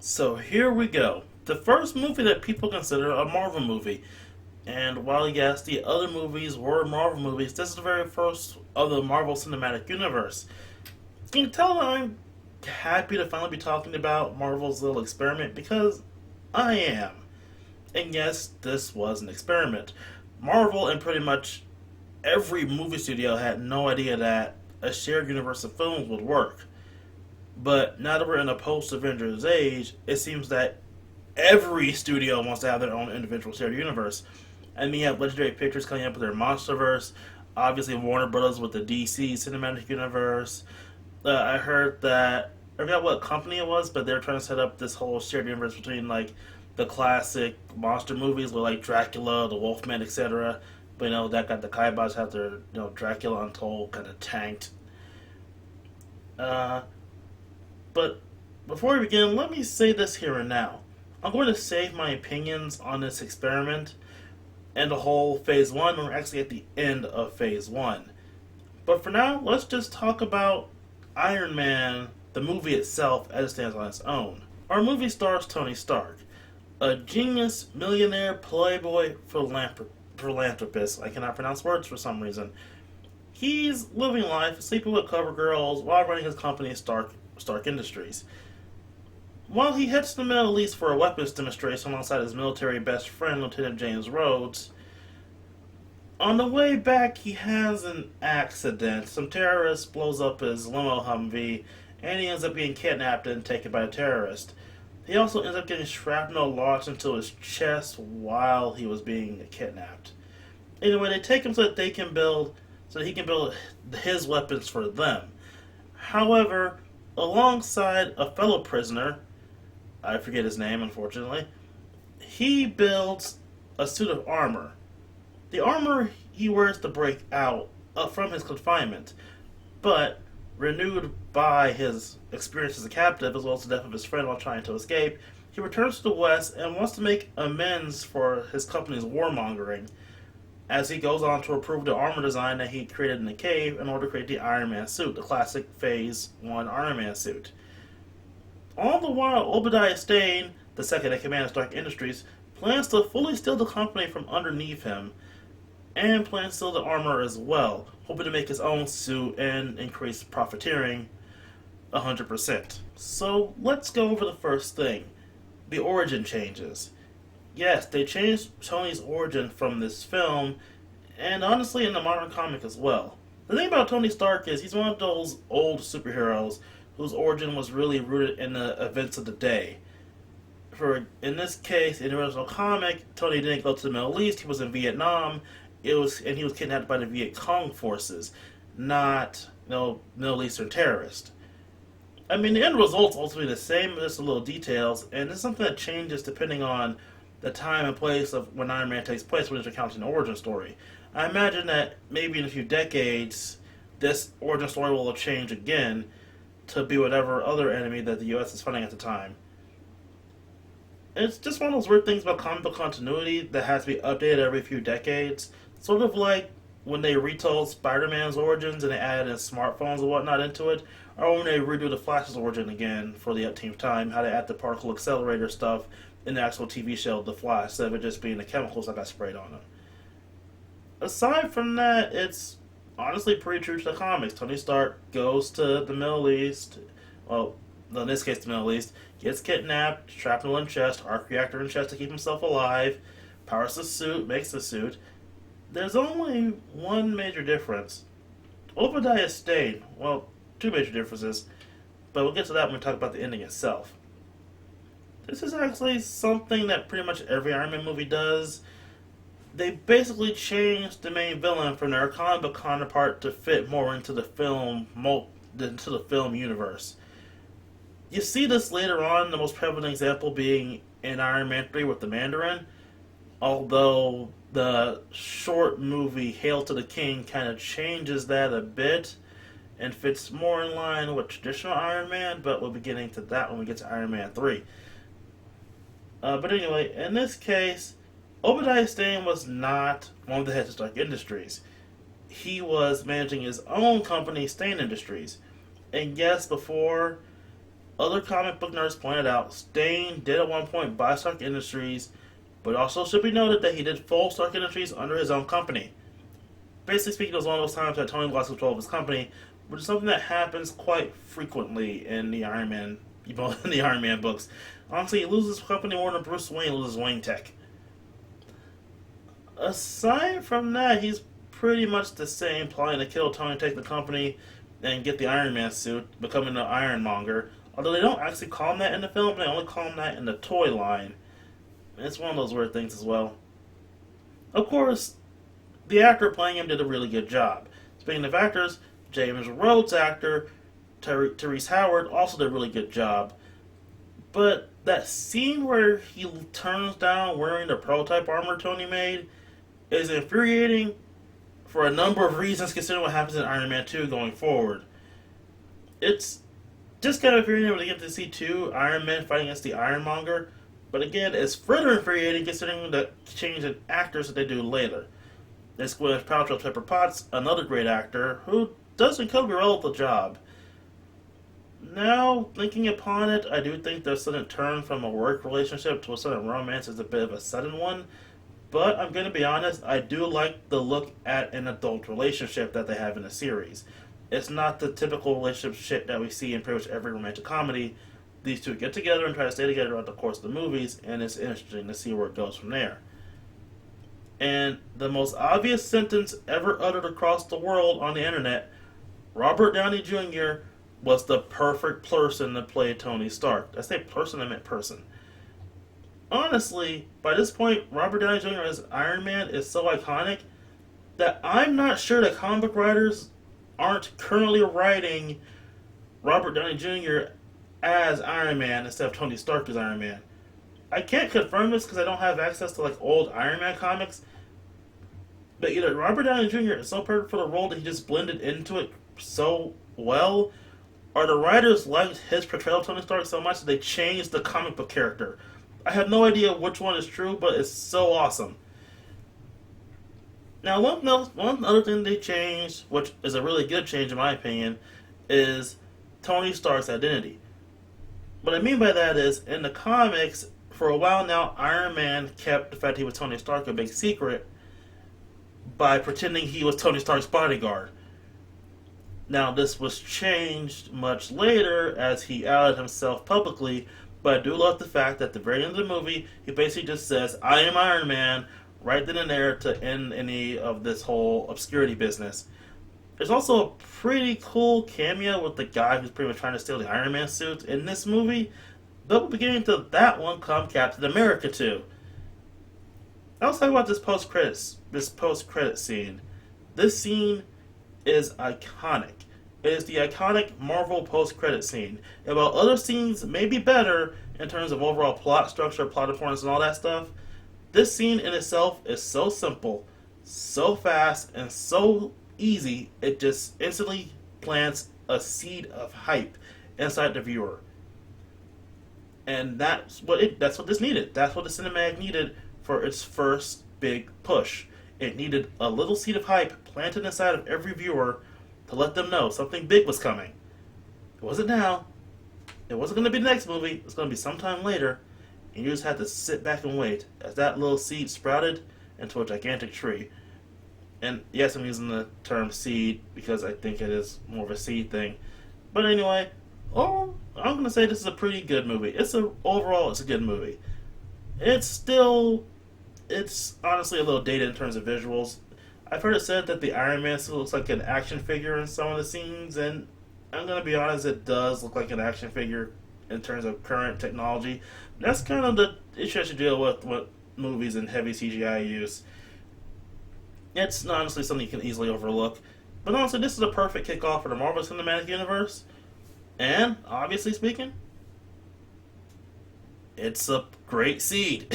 So here we go. The first movie that people consider a Marvel movie. And while, yes, the other movies were Marvel movies, this is the very first of the Marvel Cinematic Universe. Can you tell that I'm happy to finally be talking about Marvel's little experiment? Because I am. And yes, this was an experiment. Marvel and pretty much every movie studio had no idea that a shared universe of films would work. But now that we're in a post Avengers age, it seems that every studio wants to have their own individual shared universe. And we have Legendary Pictures coming up with their MonsterVerse. Obviously, Warner Brothers with the DC Cinematic Universe. I heard that I forgot what company it was, but they're trying to set up this whole shared universe between like the classic monster movies with like Dracula, the Wolfman, etc. But that got the kibosh after Dracula Untold kind of tanked. Uh, but before we begin, let me say this here and now. I'm going to save my opinions on this experiment and the whole phase one when we're actually at the end of phase one. But for now, let's just talk about Iron Man, the movie itself, as it stands on its own. Our movie stars Tony Stark, a genius, millionaire, playboy, philanthropist. I cannot pronounce words for some reason. He's living life, sleeping with cover girls while running his company Stark Industries. While he heads to the Middle East for a weapons demonstration alongside his military best friend, Lieutenant James Rhodes, on the way back he has an accident. Some terrorist blows up his limo Humvee, and he ends up being kidnapped and taken by a terrorist. He also ends up getting shrapnel launched into his chest while he was being kidnapped. Anyway, they take him so he can build his weapons for them. However, alongside a fellow prisoner, I forget his name, unfortunately, he builds a suit of armor. The armor he wears to break out from his confinement, but renewed by his experience as a captive as well as the death of his friend while trying to escape, he returns to the West and wants to make amends for his company's warmongering as he goes on to approve the armor design that he created in the cave in order to create the Iron Man suit, the classic Phase 1 Iron Man suit. All the while, Obadiah Stane, the second in command of Stark Industries, plans to fully steal the company from underneath him, and plans to steal the armor as well, hoping to make his own suit and increase profiteering 100%. So let's go over the first thing, the origin changes. Yes, they changed Tony's origin from this film, and honestly in the modern comic as well. The thing about Tony Stark is he's one of those old superheroes whose origin was really rooted in the events of the day. In this case, in the original comic, Tony didn't go to the Middle East. He was in Vietnam. He was kidnapped by the Viet Cong forces, not Middle Eastern terrorists. I mean, the end result's ultimately the same, just a little details, and it's something that changes depending on the time and place of when Iron Man takes place, when it's recounting the origin story. I imagine that maybe in a few decades, this origin story will change again to be whatever other enemy that the U.S. is fighting at the time. It's just one of those weird things about comic book continuity that has to be updated every few decades. Sort of like when they retold Spider-Man's origins and they added in smartphones and whatnot into it, or when they redo the Flash's origin again for the upteenth time, how they add the particle accelerator stuff in the actual TV show The Flash, instead of it just being the chemicals that got sprayed on him. Aside from that, it's honestly pretty true to the comics. Tony Stark goes to the Middle East, well, in this case the Middle East, gets kidnapped, shrapnel in chest, arc reactor in chest to keep himself alive, powers the suit, makes the suit. There's only one major difference. Obadiah Stane, well, two major differences, but we'll get to that when we talk about the ending itself. This is actually something that pretty much every Iron Man movie does. They basically changed the main villain from their comic book counterpart to fit more into the film universe. You see this later on, the most prevalent example being in Iron Man 3 with the Mandarin, although the short movie Hail to the King kind of changes that a bit and fits more in line with traditional Iron Man, but we'll be getting to that when we get to Iron Man 3. But anyway, in this case, Obadiah Stane was not one of the heads of Stark Industries. He was managing his own company, Stane Industries. And yes, before other comic book nerds pointed out, Stain did at one point buy Stark Industries, but also should be noted that he did fold Stark Industries under his own company. Basically speaking, it was one of those times that Tony lost control of his company, which is something that happens quite frequently in the Iron Man, in the Iron Man books. Honestly, he loses his company more than Bruce Wayne loses Wayne Tech. Aside from that, he's pretty much the same, plotting to kill Tony, take the company, and get the Iron Man suit, becoming the Ironmonger. Although they don't actually call him that in the film, they only call him that in the toy line. It's one of those weird things as well. Of course, the actor playing him did a really good job. Speaking of actors, James Rhodes' actor, Tyrese Howard, also did a really good job. But that scene where he turns down wearing the prototype armor Tony made is infuriating for a number of reasons, considering what happens in Iron Man 2 going forward. It's just kind of infuriating when you get to see two Iron Men fighting against the Ironmonger, but again, it's further infuriating considering the change in actors that they do later. There's Gwyneth Paltrow, Pepper Potts, another great actor, who does incredibly well with the job. Now, thinking upon it, I do think their sudden turn from a work relationship to a sudden romance is a bit of a sudden one, but I'm going to be honest, I do like the look at an adult relationship that they have in the series. It's not the typical relationship shit that we see in pretty much every romantic comedy. These two get together and try to stay together throughout the course of the movies, and it's interesting to see where it goes from there. And the most obvious sentence ever uttered across the world on the internet, Robert Downey Jr. was the perfect person to play Tony Stark. I say person, I meant person. Honestly, by this point, Robert Downey Jr. as Iron Man is so iconic that I'm not sure that comic book writers aren't currently writing Robert Downey Jr. as Iron Man instead of Tony Stark as Iron Man. I can't confirm this because I don't have access to old Iron Man comics, but either Robert Downey Jr. is so perfect for the role that he just blended into it so well, or the writers liked his portrayal of Tony Stark so much that they changed the comic book character. I have no idea which one is true, but it's so awesome. Now, one other thing they changed, which is a really good change in my opinion, is Tony Stark's identity. What I mean by that is, in the comics, for a while now, Iron Man kept the fact he was Tony Stark a big secret by pretending he was Tony Stark's bodyguard. Now, this was changed much later as he outed himself publicly, but I do love the fact that at the very end of the movie, he basically just says, I am Iron Man, right then and there to end any of this whole obscurity business. There's also a pretty cool cameo with the guy who's pretty much trying to steal the Iron Man suit in this movie, but we'll be getting to that one come Captain America 2. Now let's talk about this post-credit scene. This scene is iconic. It is the iconic Marvel post-credit scene. And while other scenes may be better in terms of overall plot structure, plot importance, and all that stuff, this scene in itself is so simple, so fast, and so easy, it just instantly plants a seed of hype inside the viewer. And that's what this needed. That's what the cinematic needed for its first big push. It needed a little seed of hype planted inside of every viewer to let them know something big was coming. It wasn't now. It wasn't going to be the next movie. It was going to be sometime later. And you just had to sit back and wait as that little seed sprouted into a gigantic tree. And yes, I'm using the term seed because I think it is more of a seed thing. But anyway, I'm going to say this is a pretty good movie. Overall, it's a good movie. It's honestly a little dated in terms of visuals. I've heard it said that the Iron Man suit looks like an action figure in some of the scenes, and I'm going to be honest, it does look like an action figure in terms of current technology. That's kind of the issue I should deal with movies and heavy CGI use. It's honestly something you can easily overlook. But honestly, this is a perfect kickoff for the Marvel Cinematic Universe. And, obviously speaking, it's a great seed.